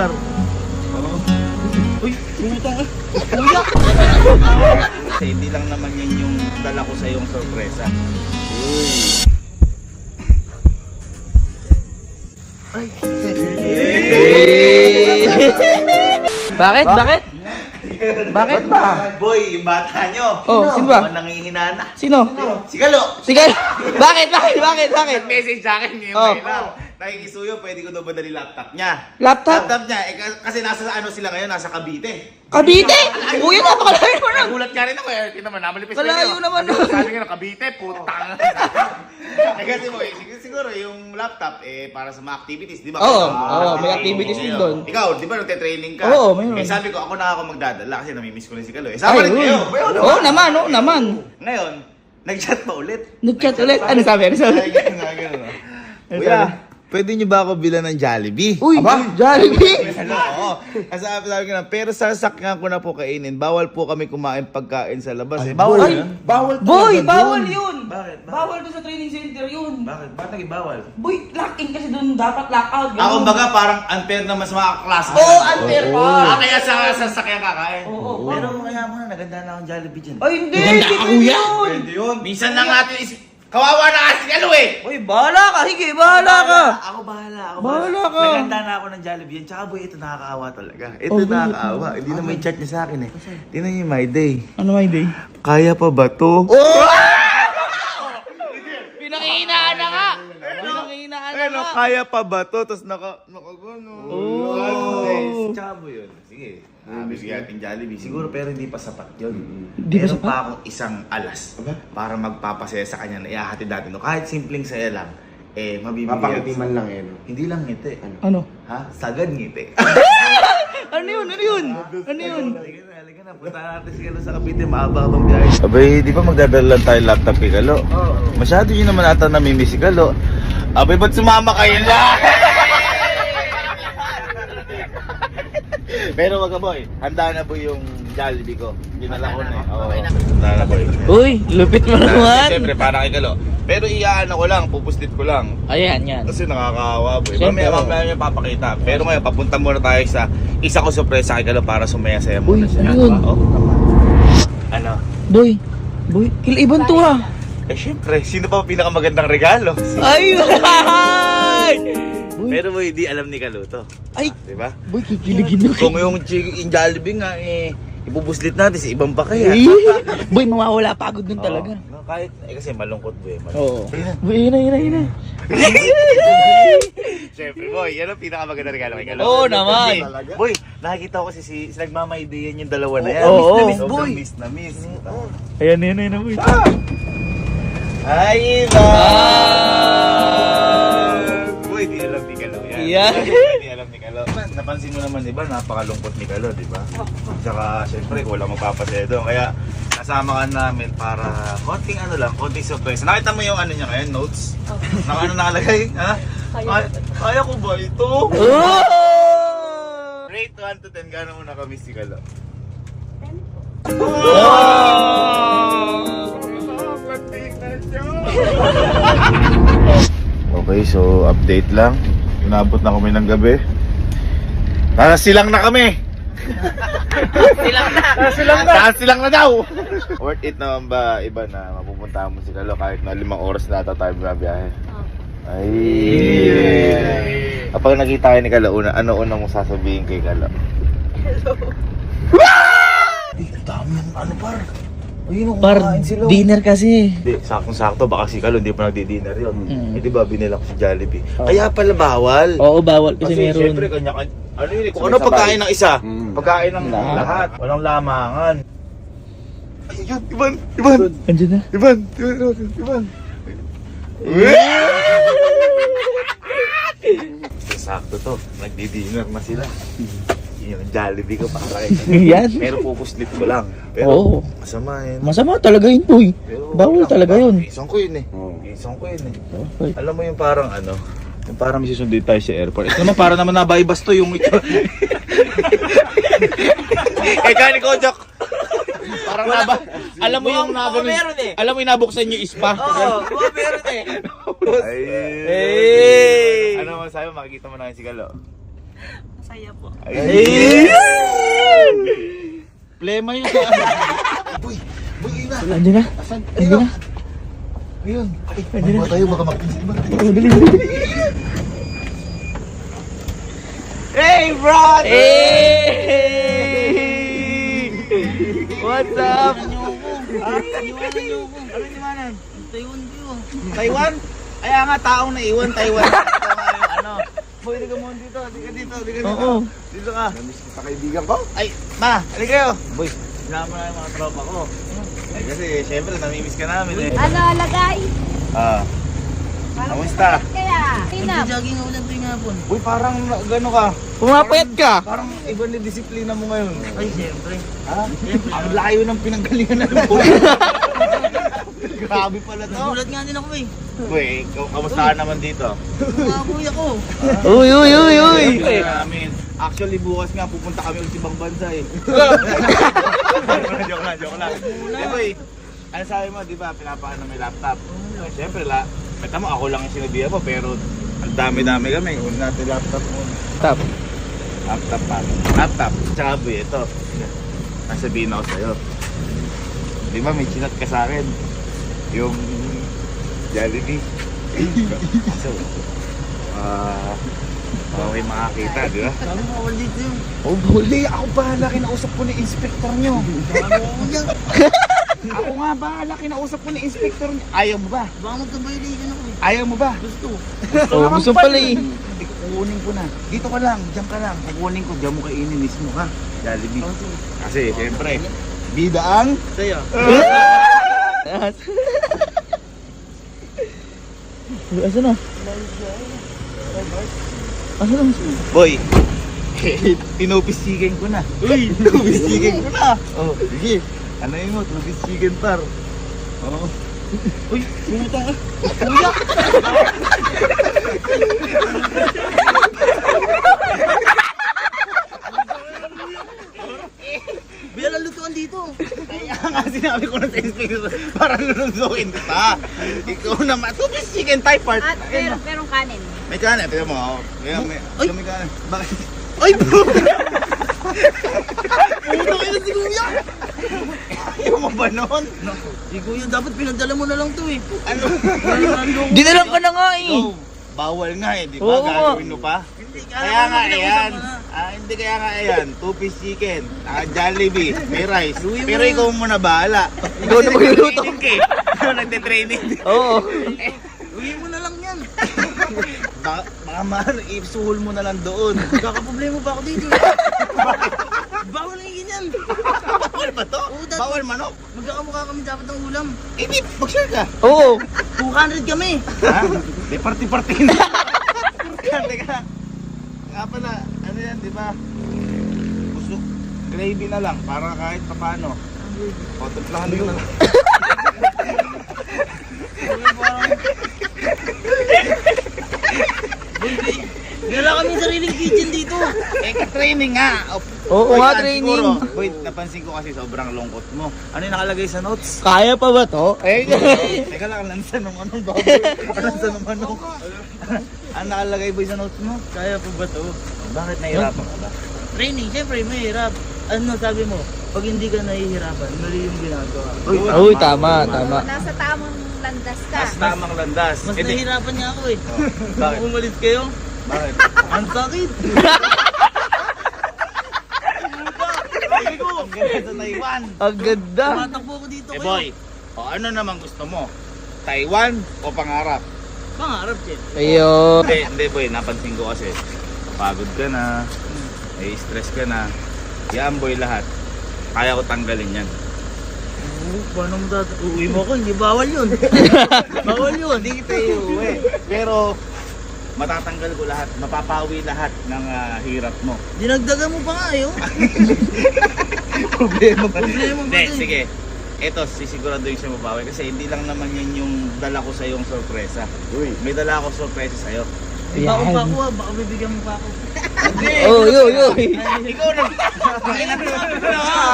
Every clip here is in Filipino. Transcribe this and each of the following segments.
par. Uy, puta ka. Kuya! Kasi hindi lang naman yan yung dala ko sa yung sorpresa. Uy. Ay. Bakit? Bakit? Bakit ba? Boy, yung bata nyo. Oh, sino ba? Mga nangihinana. Sino? Si Kalo. Sige! Bakit? Bakit? Message sa akin ngayon. Oh. Nakikisuyo, pwede ko daw ba dali laptop niya? Laptop? Laptop niya, kasi nasa ano sila ngayon, nasa Cavite. Cavite? Kuya, napakalayo mo na! Nagulat ka rin ako eh. Tingnan mo, namalipis Kalayo naman Ano, nun. sabi nga ng Cavite, putang. Kasi mo, siguro yung laptop para sa mga activities, di ba? Oo, may activities din doon. Ikaw, di ba nagte-training ka? Oo, mayroon. Eh sabi ko, ako na ako magdadala kasi namimiss ko rin si Kalo. Eh, sama rin kayo. Oo naman. Ngayon, nag-chat pa ulit. Nag-chat ulit. Ano sabi? Ay, ganun. Kuya, pwede nyo ba ako bilan ng Jollibee? Uy, Jollibee! Oo. Kasi sabi ko na, pero sasakyan ko na po kainin. Bawal po kami kumain pagkain sa labas. Bawal Ay, yun? Bawal Boy, talaga bawal dun. yun! Bakit? Bawal doon sa training center yun. Bakit? Bakit naging bawal? Boy, lock-in kasi doon. Dapat lock-out. Ako baga parang unfair naman sa mga klase. Oo, unfair pa. Kaya sa sasakyan kakain. Oo. Pero kaya mo na, naganda na akong Jollibee dyan. Ay, hindi. Maganda ka, kuya. yun. Pwede yun. Minsan lang natin kawawa na kasi ano eh. Uy, bahala ka. Sige, bahala ka. Ako bahala. Bahala ka. Naganda na ako ng Jollibee yan. Tsaka boy, ito nakakaawa talaga. Ito nakakaawa. Hindi na may chat niya sa akin eh. Tingnan niyo yung my day. Ano my day? Kaya pa ba to? Pinangihinaan na nga. Pinangihinaan na Ano, nga. kaya pa ba to? Tapos nakagano. Oh. Tsaka mo yun. Sige. Bibigyan natin Jollibee. Siguro pero hindi pa sapat yun. Hindi pa Meron sapat? pa akong isang alas para magpapasaya sa kanya na ihahatid natin. No? Kahit simpleng saya lang, mabibigyan. Mapakiti man lang eh. No? Hindi lang ngiti. Ano? Ha? Sagad ngiti. Ano yun? Ano yun? Ano yun? Halika na. Punta natin si Kalo sa Cavite. Mahaba itong biyahe. Abay, di ba magdadala lang tayo laptop kay Kalo? Oo. Masyado yun naman ata namimiss si Kalo. Abay, ba't sumama kayo lang? Pero wag ka boy, handa na po yung Jollibee ko. Dinala ko na eh. Oo, handa na boy. Uy, lupit mo naman. Siyempre, para kay Kalo. Pero iyaano ko lang, pupuslit ko lang. Ayan, yan. Kasi nakakaawa boy. Siyempre, Mamaya niya papakita. Pero ngayon, papunta muna tayo sa isa ko sorpresa kay Kalo para sumaya-saya Uy, muna siya. ano yun? Oh. Ano? Boy, kilaiban to ah. Eh syempre, sino pa pinakamagandang regalo? Ay, Pero boy, di alam ni Kalo to. Ay, Diba? boy, kikiligin mo. Kung yung Jollibee nga ibubuslit natin sa ibang bakaya. Boy, mawawala pagod nun talaga. No, kahit, kasi malungkot boy. Oo. Boy, yun na. Siyempre boy, yan ang pinakamaganda regalo kay Kalo. Oo naman. Kasi, boy, nakikita ko kasi si nagmamaideyan yung dalawa na yan. Oo. Miss na miss, Boy. Miss na miss. Ayan boy. Ay, iba! Boy, di alam ni Kalo yan. Yan. Di alam ni Kalo. Napansin mo naman, diba, napakalungkot ni Kalo, diba? Tsaka, syempre, wala magpapasaya doon. Kaya, kasama ka namin para konting konting surprise. Nakita mo yung ano niya ngayon, notes? Ano nakalagay? Ha? Kaya ko ba ito? Oh! Rate 1 to 10, gano'n mo nakamiss si Kalo? 10 po. Okay, so update lang. Inabot na kami ng gabi. Silang na kami! Silang na daw! Worth it naman ba iba na mapupuntahan mo si Kalo kahit na 5 oras na ata tayo biyahe? Ay! Kapag nakita kayo ni Kalo, ano mong sasabihin kay Kalo? Hello. Dami yung par. Ayun, Par, dinner kasi. Hindi, saktong-sakto. Baka si Kalo hindi pa nagdi-dinner yun. Mm. Di ba, binila ko si Jollibee. Kaya pala bawal. Oo, bawal kasi meron. Siyempre, kanya-kanya. Ano yun? Kung ano pagkain ng isa, pagkain ng Lahat. lahat. Walang lamangan. Ayun, Iban! Andiyan na. Iban! Sakto to. Nagdi-dinner na sila. Yung Jollibee ko para kay Kalo. Yan. Pero pupuslit ko lang. Pero Oo. masama yun. Masama talaga yun, boy. Pero Bawal wala, talaga yun. Isang ko yun eh. Isang ko yun eh. Okay. Alam mo yung parang yung parang may susundin tayo sa airport. Ito naman para naman nabaybas to yung ito. Kani Kojak. Parang alam mo yung meron eh. alam mo yung nabuksan yung spa. Oo, meron eh. Ay. Hey! Ano man sa'yo, makikita mo na si Kalo. Saya po. Plema yun sa Boy, boy, na. Andiyan na. Asan? Andiyan na. Ayun. Ay, tayo baka magpinsin ba? Hey, bro! Hey! What's up? Ano iwanan? Taiwan? Kaya nga taong naiwan, Taiwan. Ano? Boy, di ka muna dito. Di ka dito. Oo. Dito ka. Namiss kita kaibigan ko. Ay, ma, halika kayo. Boy, sinama na yung mga tropa ko. Ay, kasi syempre namimiss ka namin eh. Ano, lagay? Ah, kamusta? Kaya, Tinap. Jogging ulan tuwing hapon. Boy, parang gano'n ka. Pumapayat ka. Parang iba na disiplina mo ngayon. Ay, siyempre. Ha? Ang layo ng pinanggalingan ng boy. Grabe pala to. Nagulat nga din ako eh. Boy, kamusta ka naman dito? Umaboy ako. Uy, uy, uy, uy. Namin. Actually, bukas nga pupunta kami ulit ibang bansa eh. Joke lang. Eh boy, ano sabi mo, di ba, pinapaano may laptop? Siyempre, kita mo, ako lang yung sinabihan mo, pero ang dami-dami kami. Huwag natin laptop mo. Tap. Laptop pa. Laptop. Tsaka boy, ito. Nasabihin ako sa'yo. Di ba, may chinat ka sa akin. Yung Jollibee. So, okay makakita, di ba? Sabi mo, all dito yun. Oh, huli! Ako bahala, kinausap ko ni inspector nyo. Ako nga bahala, kinausap ko ni inspector nyo. Ayaw mo ba? Baka magka-violation ako eh. Ayaw mo ba? Gusto. Oh, gusto pala eh. Kukunin ko na. Dito ka lang, diyan ka lang. Kukunin ko, diyan mo kainin mismo ha. Jollibee. Kasi, siyempre, bida ang... Saya. Asa na? Asa na? Boy, tinupisigan ko na. Uy, tinupisigan ko na. Oh, sige. Ano yun mo, tinupisigan par. Oo. Uy, bumutang ka. Kuya! Bilang lutuan dito. Kaya nga sinabi ko na sa inspector, parang nunundukin kita. Ikaw naman, tinupisigan tayo part. At merong kanin. May kanan, tignan mo. Oh. May kanan. Bakit? Ay, bro! Puto kayo si Kuya! Ayaw mo ba nun? Si Kuya, dapat pinagdala mo na lang to eh. Ano? Dinalang ka na nga eh. Oh, bawal nga eh, di ba? Oo nga. Gagawin mo pa? Hindi, Kaya nga ayan. Hindi kaya nga ayan. 2-piece chicken, Jollibee, may rice. Pero ikaw muna bahala. Ikaw na magluluto. Nagtitraining ka eh. Ikaw nagtitraining. Oo. Uwi mo na lang yan. Baka mahal, isuhol mo na lang doon. Kakaproblema pa ako dito eh. Bawal ang ganyan. Bawal ba to? Oo, dati- Bawal manok? Magkakamukha kami dapat ng ulam. Eh di, mag-share ka. Oo. 200 kami. Ha? Di party-party na. Teka. Nga pala, ano yan, di ba? Gusto, gravy na lang, para kahit paano. O, templahan mo na lang. Wala kami sariling kitchen dito. Eh, ka-training nga. Oo Boy, nga, siguro, training. Boy, napansin ko kasi sobrang lungkot mo. Ano yung nakalagay sa notes? Kaya pa ba to? Eh. Teka lang, lansa ng anong baboy. Lansa ng manok. Ano nakalagay boy sa notes mo? Kaya po ba to? Bakit nahihirapan ka ba? Training, siyempre mahirap. Ano sabi mo? Pag hindi ka nahihirapan, mali yung ginagawa. Uy, tama, tama. Nasa tamang landas ka. Mas tamang landas. Mas Eh, di- nahihirapan niya ako eh. Bakit? Kung umalis kayo, Bakit? ang sakit. Ang ganda sa Taiwan. Ang ganda. Tumatakbo ako dito Eh kayo. boy, o ano naman gusto mo? Taiwan o pangarap? Pangarap din. Ayo. Hindi boy, napansin ko kasi pagod ka na, may stress ka na. Yan boy lahat. Kaya ko tanggalin yan. Paano mo uuwi mo ako? Hindi bawal yun. Bawal yun. Hindi kita iuwi. Pero matatanggal ko lahat, mapapawi lahat ng hirap mo. Dinagdagan mo pa nga eh. Oh. Problema ba? Problema ba Hindi, din? sige. Ito, sisiguraduhin siya mapawi kasi hindi lang naman yan yung dala ko sa yung sorpresa. May dala ako sorpresa sa'yo. Baka pa ako ah. Baka bibigyan mo pa ako. Oh, yo. Ikaw nag...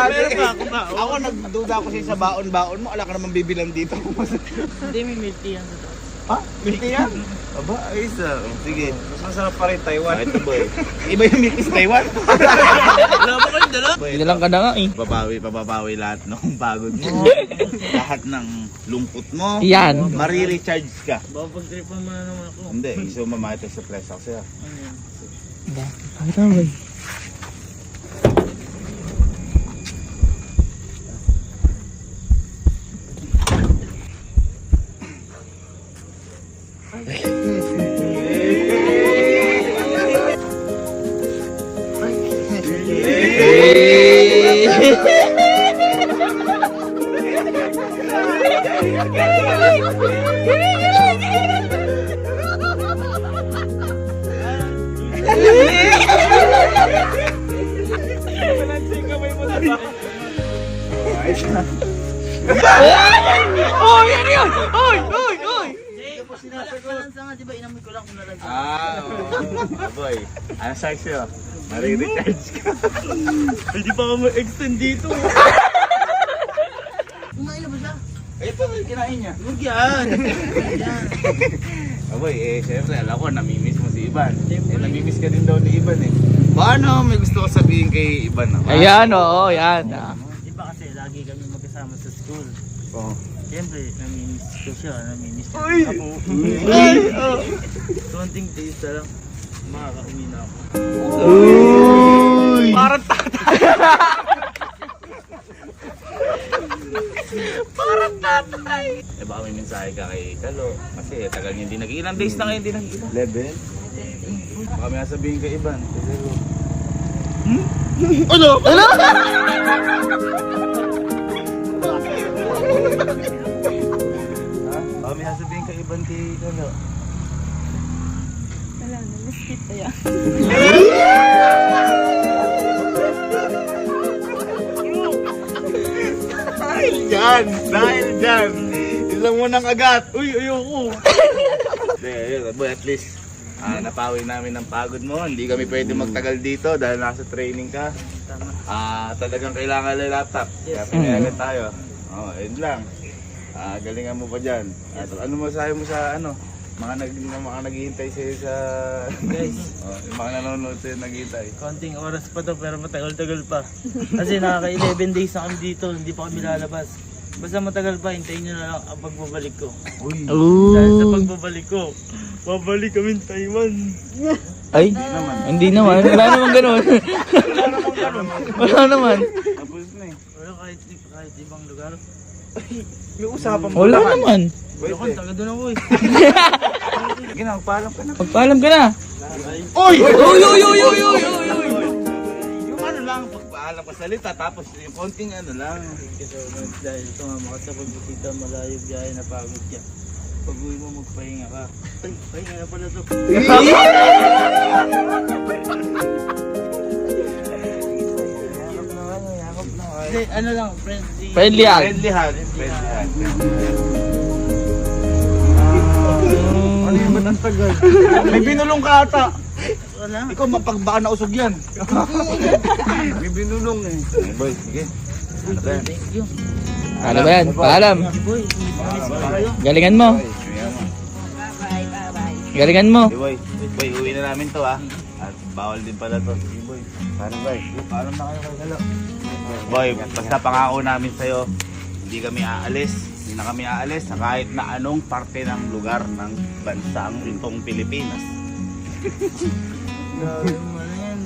Meron ba ako ba? Ako nagduda ako sa baon-baon mo. Ala ka naman bibilang dito. Hindi, may milk tea yan sa taas. Ha? Milk tea yan? Aba, ayos ah. Sige. Mas masarap pa rin Taiwan. Ito boy. Iba yung milk tea sa Taiwan. Wala mo kayong dala? Dalang ka na nga eh. Pababawi lahat ng pagod mo. Lahat ng lungkot mo. Yan. Marirecharge ka. Baka pag-tripan mo na naman ako. Hindi, gusto mo mamatay sa flesh ako sa'yo. Ano yan? Bakit naman? Oh, yan yun! Oy! Oy! Oy! Sinasag ko lang sa nga, di ba inamoy ko lang kung nalagyan. Boy. Ano size sa'yo? Marirecharge ka. Hindi pa ako ma-extend dito. Kumain na ba siya? Ito, kinain niya. Huwag yan. Yan. Boy, syempre, alam ko, namimiss mo si Ivan. Namimiss ka din daw ni Ivan eh. Paano? May gusto ko sabihin kay Ivan naman. Ayan, oo, yan. Di ba kasi lagi kami magkasama sa school. Oo. Siyempre, namimiss ko siya, namimiss ko Uy! ako. Ay! Oh. Konting taste na lang, makakauwi na ako. Uy! Parang tatay. Parang tatay. Eh baka may mensahe ka kay Kalo. Kasi tagal niya hindi nag-ilang days na ngayon hindi nag-ilang. 11? Baka may sabihin kay Ivan. Kasi Ano? Ano? ha? Baka may sabihin kay Ivan kay Kalo. Wala na, miskit pa yan. Dahil dyan. Ilang mo nang agad. Uy, ayoko. Ayun, boy, at least napawi namin ng pagod mo. Hindi kami pwede magtagal dito dahil nasa training ka. Tama. Talagang kailangan ng laptop. Kaya pinayagan tayo. Ayun lang. Galingan mo pa dyan. At ano masahe mo sa mga naghihintay sa'yo sa... Guys, yung mga nanonood sa'yo naghihintay. konting oras pa to pero matagal-tagal pa. Kasi nakaka-11 days na kami dito, hindi pa kami lalabas. Basta matagal pa, hintayin nyo na lang ang pagbabalik ko. Uy! Dahil sa Ooh. pagbabalik ko, babalik kami ng Taiwan. Ay, hindi naman. Wala naman ganun. Wala naman. Tapos na eh. Wala kahit ibang lugar. May usapan mo Wala naman. Wala ko, taga doon ako eh. Sige na, magpaalam ka na. Magpaalam ka na. Uy! Uy, uy, uy, uy, uy, uy. Yung lang, pagpaalam ka salita, tapos yung konting lang. Thank you so much dahil sumama ka sa pagbisita, malayo biyahe, napagod ka. Pag uwi mo, magpahinga ka. Ay, pahinga na pala to. Yakap na nga, yakap na nga. Hindi, ano lang, friendly. Friendly hug. Friendly hug. Friendly hug. Ano yung ba't ang tagal? May binulong ka ata. Wala. Ikaw mapagbaka na usog yan. May binulong eh. Boy, sige. Ano ba yan? Thank you. Ano ba yan? Paalam. Boy, miss ko kayo. Galingan mo. Bye-bye, bye-bye. Galingan mo. Hey, boy. Boy, uwi na namin to ha. At bawal din pala to. Sige boy. Paano boy? Paalam na kayo kay Galo. Boy, basta pangako namin sa'yo, hindi kami aalis. Hindi na kami aalis sa kahit na anong parte ng lugar ng bansang itong Pilipinas. Grabe mo na yan.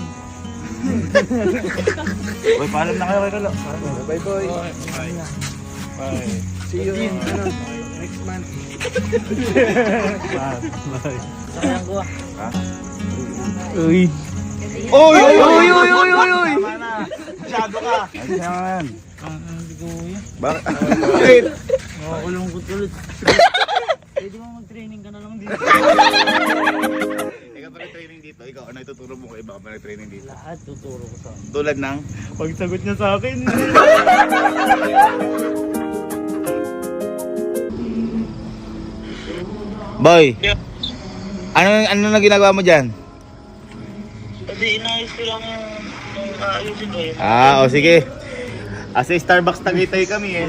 Boy, paalam na kayo kay Galo. Bye boy. Bye. See you next month. Sayang ko ah. Ha? Uy. Oy! Uy, uy, uy, uy, uy, uy. Tama na. Masyado ka. Ay, yan. Hindi ko yan. Bakit? Makakulong ko tuloy. Pwede mo mag-training ka na lang dito. Ikaw pa training dito. Ikaw, ano ituturo mo kay iba ka pa training dito? Lahat tuturo ko sa akin. Tulad ng? Pagsagot niya sa akin. Boy! Ano na ginagawa mo dyan? Kasi inayos ko lang yung ayusin ko eh. O sige. Sa Starbucks Tagaytay kami eh.